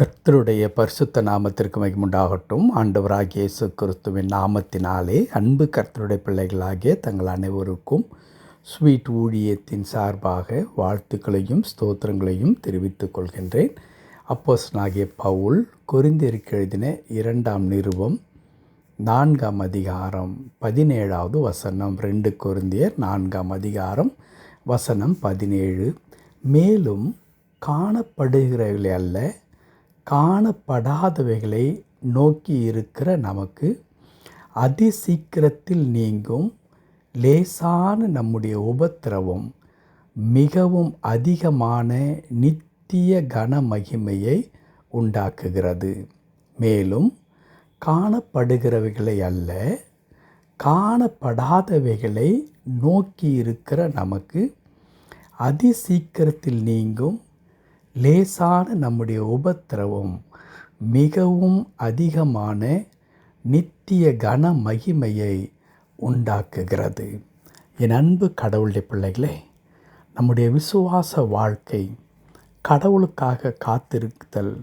கர்த்தருடைய பரிசுத்த நாமத்திற்கு மகிமுண்டாகட்டும். ஆண்டவராகிய இயேசு கிறிஸ்துவின் நாமத்தினாலே அன்பு கர்த்தருடைய பிள்ளைகளாகிய தங்கள் அனைவருக்கும் ஸ்வீட் ஊழியத்தின் சார்பாக வாழ்த்துக்களையும் ஸ்தோத்திரங்களையும் தெரிவித்துக் கொள்கின்றேன். அப்போஸ்தலனாகிய பவுல் கொரிந்தியருக்கு எழுதின 2ஆம் நிருபம் 4ஆம் அதிகாரம் 17வது வசனம். 2 கொரிந்தியர் 4ஆம் அதிகாரம் வசனம் 17. மேலும் காணப்படுகிறவைகளை அல்ல, காணப்படாதவைகளை நோக்கி இருக்கிற நமக்கு அதிசீக்கிரத்தில் நீங்கும் லேசான நம்முடைய உபத்திரவம் மிகவும் அதிகமான நித்திய கன மகிமையை உண்டாக்குகிறது. மேலும் காணப்படுகிறவைகளை அல்ல, காணப்படாதவைகளை நோக்கி இருக்கிற நமக்கு அதிசீக்கிரத்தில் நீங்கும் லேசான நம்முடைய உபத்திரவம் மிகவும் அதிகமான நித்திய கன மகிமையை உண்டாக்குகிறது. என் அன்பு கடவுளுடைய பிள்ளைகளே, நம்முடைய விசுவாச வாழ்க்கை கடவுளுக்காக காத்திருத்தல்,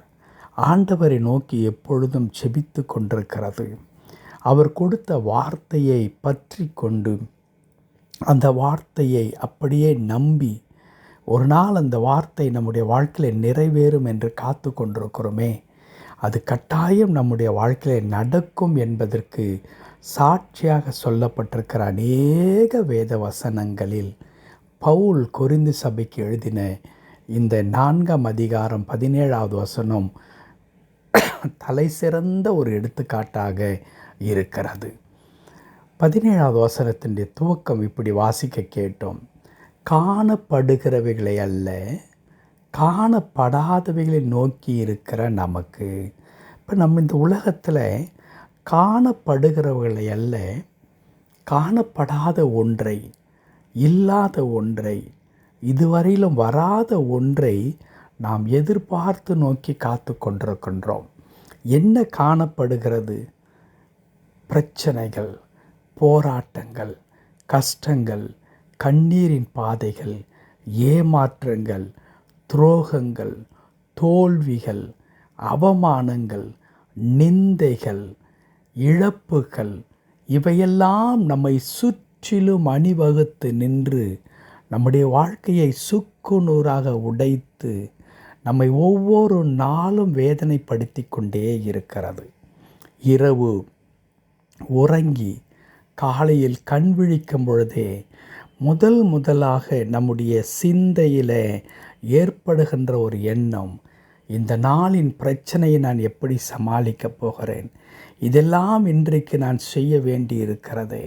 ஆண்டவரை நோக்கி எப்பொழுதும் செபித்து கொண்டிருக்கிறது. அவர் கொடுத்த வார்த்தையை பற்றி கொண்டு அந்த வார்த்தையை அப்படியே நம்பி ஒரு நாள் அந்த வார்த்தை நம்முடைய வாழ்க்கையில் நிறைவேறும் என்று காத்து கொண்டிருக்கிறோமே, அது கட்டாயம் நம்முடைய வாழ்க்கையில் நடக்கும் என்பதற்கு சாட்சியாக சொல்லப்பட்டிருக்கிற அநேக வேத வசனங்களில் பவுல் கொரிந்து சபைக்கு எழுதின இந்த 4ஆம் அதிகாரம் 17வது வசனம் தலை சிறந்த ஒரு எடுத்துக்காட்டாக இருக்கிறது. 17வது வசனத்தினுடைய துவக்கம் இப்படி வாசிக்க கேட்டோம். காணப்படுகிறவைகளை அல்ல, காணப்படாதவைகளை நோக்கி இருக்கிற நமக்கு. இப்போ நம்ம இந்த உலகத்தில் காணப்படுகிறவைகளை அல்ல, காணப்படாத ஒன்றை, இல்லாத ஒன்றை, இதுவரையிலும் வராத ஒன்றை நாம் எதிர்பார்த்து நோக்கி காத்து கொண்டிருக்கின்றோம். என்ன காணப்படுகிறது? பிரச்சனைகள், போராட்டங்கள், கஷ்டங்கள், கண்ணீரின் பாதைகள், ஏமாற்றங்கள், துரோகங்கள், தோல்விகள், அவமானங்கள், நிந்தைகள், இழப்புகள், இவையெல்லாம் நம்மை சுற்றிலும் அணிவகுத்து நின்று நம்முடைய வாழ்க்கையை சுக்குநூறாக உடைத்து நம்மை ஒவ்வொரு நாளும் வேதனைப்படுத்தி கொண்டே இருக்கிறது. இரவு உறங்கி காலையில் கண் விழிக்கும் பொழுதே முதலாக நம்முடைய சிந்தையில் ஏற்படுகின்ற ஒரு எண்ணம், இந்த நாளின் பிரச்சனையை நான் எப்படி சமாளிக்கப் போகிறேன், இதெல்லாம் இன்றைக்கு நான் செய்ய வேண்டி இருக்கிறது,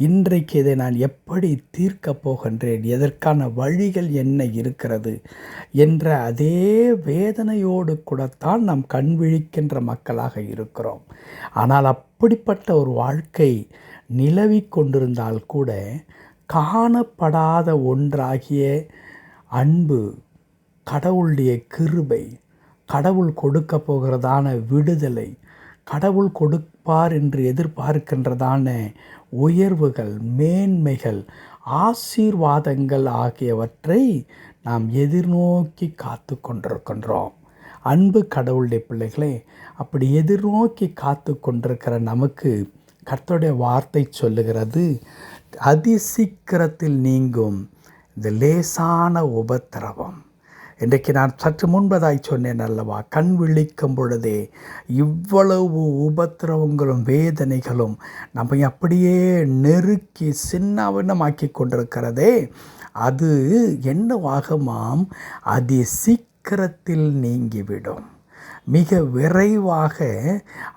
இன்றைக்கு இதை நான் எப்படி தீர்க்கப் போகின்றேன், எதற்கான வழிகள் என்ன இருக்கிறது என்ற அதே வேதனையோடு கூடத்தான் நாம் கண் விழிக்கின்ற மக்களாக இருக்கிறோம். ஆனால் அப்படிப்பட்ட ஒரு வாழ்க்கை நிலவிக் கொண்டிருந்தால் கூட காணப்படாத ஒன்றாகிய அன்பு, கடவுளுடைய கிருபை, கடவுள் கொடுக்க போகிறதான விடுதலை, கடவுள் கொடுப்பார் என்று எதிர்பார்க்கின்றதான உயர்வுகள், மேன்மைகள், ஆசீர்வாதங்கள் ஆகியவற்றை நாம் எதிர்நோக்கி காத்து கொண்டிருக்கின்றோம். அன்பு கடவுளுடைய பிள்ளைகளே, அப்படி எதிர்நோக்கி காத்து கொண்டிருக்கிற நமக்கு கர்த்தருடைய வார்த்தை சொல்லுகிறது, அதிசீக்கிரத்தில் நீங்கும் இந்த லேசான உபத்திரவம். இன்றைக்கு நான் சற்று முன்பதாய் சொன்னேன் அல்லவா, கண் விழிக்கும் பொழுதே இவ்வளவு உபத்திரவங்களும் வேதனைகளும் நம்மை அப்படியே நெருக்கி சின்னாவினமாக்கி கொண்டிருக்கிறதே, அது என்னவாகுமாம்? அதிசீக்கிரத்தில் நீங்கிவிடும். மிக விரைவாக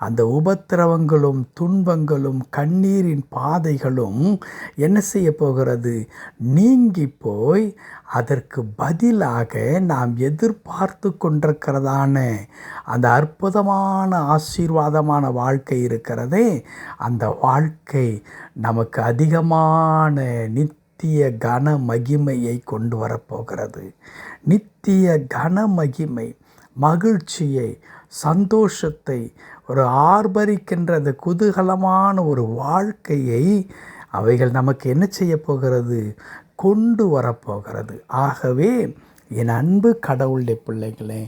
அந்த உபத்திரவங்களும் துன்பங்களும் கண்ணீரின் பாதைகளும் என்ன செய்ய போகிறது? நீங்கி போய் அதற்கு பதிலாக நாம் எதிர்பார்த்து கொண்டிருக்கிறதான அந்த அற்புதமான ஆசீர்வாதமான வாழ்க்கை இருக்கிறதே, அந்த வாழ்க்கை நமக்கு அதிகமான நித்திய கன மகிமையை கொண்டு வரப்போகிறது. நித்திய கன மகிமை, மகிழ்ச்சியை, சந்தோஷத்தை, ஒரு ஆர்ப்பரிக்கின்ற அந்த குதூகலமான ஒரு வாழ்க்கையை அவைகள் நமக்கு என்ன செய்ய போகிறது? கொண்டு வரப்போகிறது. ஆகவே என் அன்பு கடவுளுடைய பிள்ளைகளே,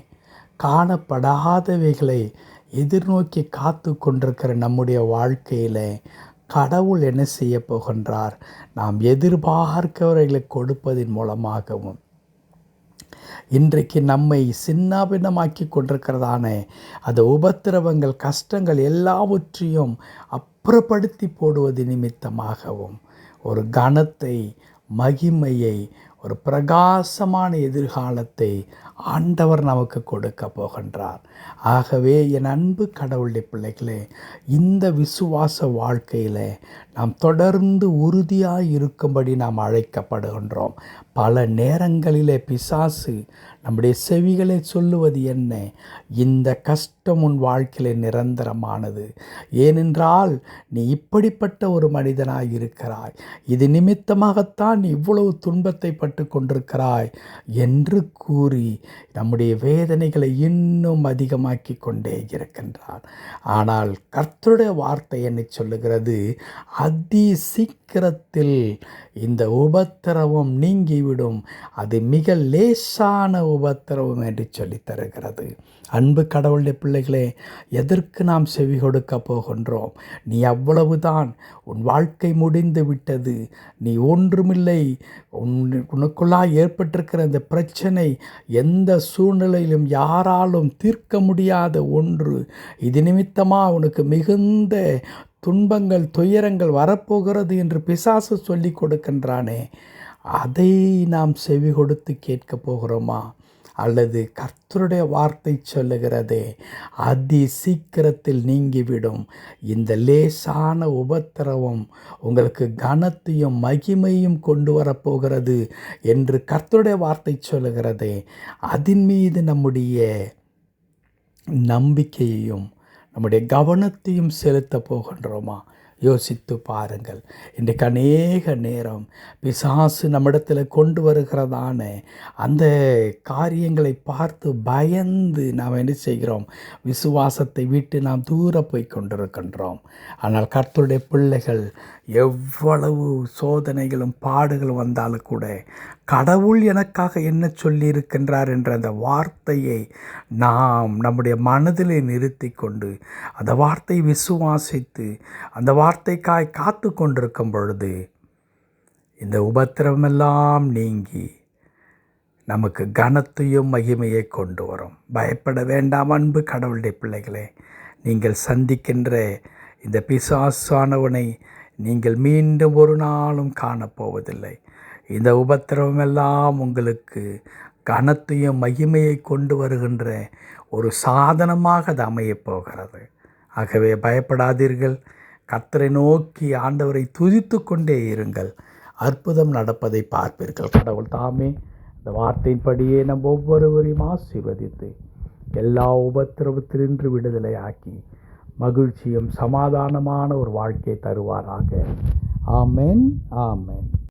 காணப்படாதவைகளை எதிர்நோக்கி காத்து கொண்டிருக்கிற நம்முடைய வாழ்க்கையில் கடவுள் என்ன செய்ய போகின்றார்? நாம் எதிர்பார்க்கிறவர்களை கொடுப்பதன் மூலமாகவும் இன்றைக்கு நம்மை சின்னாபின்னமாக்கி கொண்டிருக்கிறதான அந்த உபத்திரவங்கள், கஷ்டங்கள் எல்லாவற்றையும் அப்புறப்படுத்தி போடுவது நிமித்தமாகவும் ஒரு கனத்தை, மகிமையை, ஒரு பிரகாசமான எதிர்காலத்தை ஆண்டவர் நமக்கு கொடுக்க போகின்றார். ஆகவே என் அன்பு கடவுளுடைய பிள்ளைகளே, இந்த விசுவாச வாழ்க்கையில் நாம் தொடர்ந்து உறுதியாக இருக்கும்படி நாம் அழைக்கப்படுகின்றோம். பல நேரங்களிலே பிசாசு நம்முடைய செவிகளை சொல்லுவது என்ன? இந்த கஷ்டம் உன் வாழ்க்கையில் நிரந்தரமானது. ஏனென்றால் நீ இப்படிப்பட்ட ஒரு மனிதனாய் இருக்கிறாய், இது நிமித்தமாகத்தான் நீ இவ்வளவு துன்பத்தை பட்டு கொண்டிருக்கிறாய் என்று கூறி நம்முடைய வேதனைகளை இன்னும் அதிகமாக்கி கொண்டே இருக்கின்றார். ஆனால் கர்த்தருடைய வார்த்தை என்ன சொல்லுகிறது? அதி சீக்கிரத்தில் இந்த உபத்திரவம் நீங்கிவிடும், அது மிக லேசான உபத்திரவம் என்று சொல்லி தருகிறது. அன்பு கடவுளுடைய பிள்ளைகளே, எதற்கு நாம் செவி கொடுக்க போகின்றோம்? நீ அவ்வளவுதான், உன் வாழ்க்கை முடிந்து விட்டது, நீ ஒன்றுமில்லை, உனக்குள்ளாக ஏற்பட்டிருக்கிற இந்த பிரச்சனை எந்த சூழ்நிலையிலும் யாராலும் தீர்க்க முடியாத ஒன்று, இது நிமித்தமாக உனக்கு மிகுந்த துன்பங்கள், துயரங்கள் வரப்போகிறது என்று பிசாசு சொல்லி கொடுக்கின்றானே, அதை நாம் செவி கொடுத்து கேட்க போகிறோமா? அல்லது கர்த்தருடைய வார்த்தை சொல்லுகிறதே, அதி சீக்கிரத்தில் நீங்கிவிடும், இந்த லேசான உபத்திரவம் உங்களுக்கு கனத்தையும் மகிமையும் கொண்டு வரப்போகிறது என்று கர்த்தருடைய வார்த்தை சொல்லுகிறதே, அதன் மீது நம்முடைய நம்பிக்கையையும் நம்முடைய கவனத்தையும் செலுத்த போகின்றோமா? யோசித்து பாருங்கள். இன்றைக்கு அநேக நேரம் பிசாசு நம்மிடத்தில் கொண்டு வருகிறதான அந்த காரியங்களை பார்த்து பயந்து நாம் என்ன செய்கிறோம்? விசுவாசத்தை விட்டு நாம் தூர போய் கொண்டிருக்கின்றோம். ஆனால் கர்த்தருடைய பிள்ளைகள் எவ்வளவு சோதனைகளும் பாடுகளும் வந்தாலும் கூட கடவுள் எனக்காக என்ன சொல்லியிருக்கின்றார் என்ற அந்த வார்த்தையை நாம் நம்முடைய மனதிலே நிறுத்தி கொண்டு அந்த வார்த்தையை விசுவாசித்து அந்த வார்த்தைக்காய் காத்து கொண்டிருக்கும் பொழுது இந்த உபத்திரவமெல்லாம் நீங்கி நமக்கு கனத்தையும் மகிமையை கொண்டு வரும். பயப்பட வேண்டாம் அன்பு கடவுளுடைய பிள்ளைகளே. நீங்கள் சந்திக்கின்ற இந்த பிசாசானவனை நீங்கள் மீண்டும் ஒரு நாளும் காணப்போவதில்லை. இந்த உபத்திரவமெல்லாம் உங்களுக்கு கனத்தையும் மகிமையை கொண்டு வருகின்ற ஒரு சாதனமாக அது அமையப் போகிறது. ஆகவே பயப்படாதீர்கள். கர்த்தரை நோக்கி ஆண்டவரை துதித்து கொண்டே இருங்கள். அற்புதம் நடப்பதை பார்ப்பீர்கள். கடவுள் தாமே இந்த வார்த்தையின்படியே நம் ஒவ்வொருவரையும் ஆசீர்வதித்து எல்லா உபத்திரவத்தினின்று விடுதலை ஆக்கி மகிழ்ச்சியும் சமாதானமான ஒரு வாழ்க்கையை தருவாராக. ஆமென், ஆமென்.